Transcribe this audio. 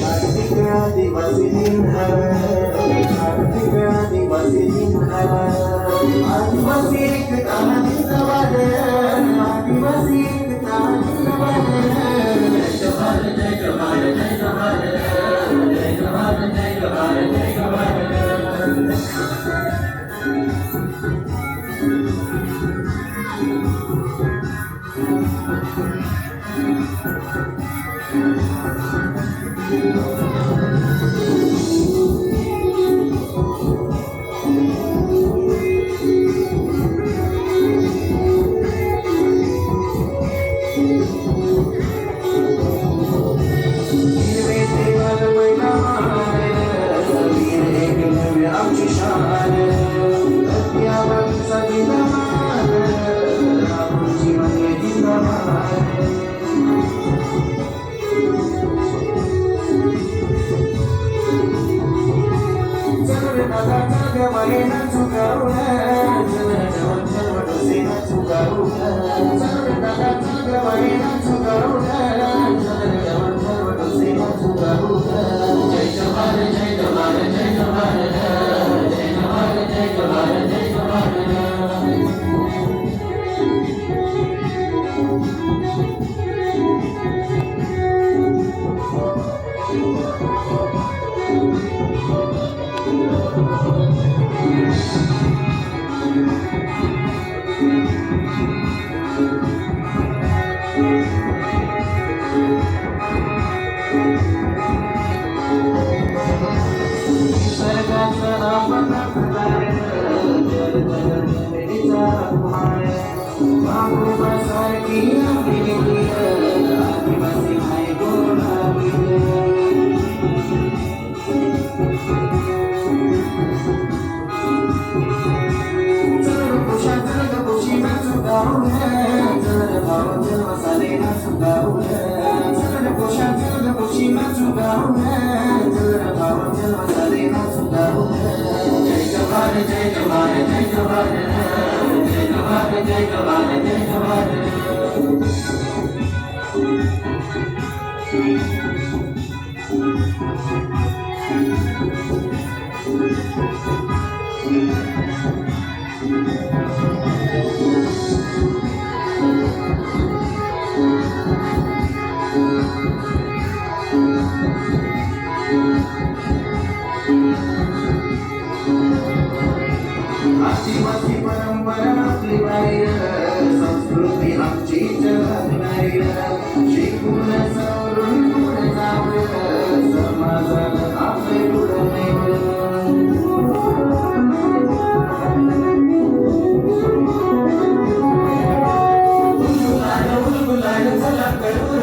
कार्तिक आदिवासी दिन है, कार्तिक आदिवासी दिन है, आदिवासी एकता जिंदाबाद, आदिवासी एकता जिंदाबाद। जय जवान जय जवान जय जवान, जय जवान जय जवान जय जवान। आदिवासी परंपरा आपली बाहेर, संस्कृती आमची जगणारी, शिकून सवरून पुढे जावं, समाजाला आपले पुढे गुलाल चला करू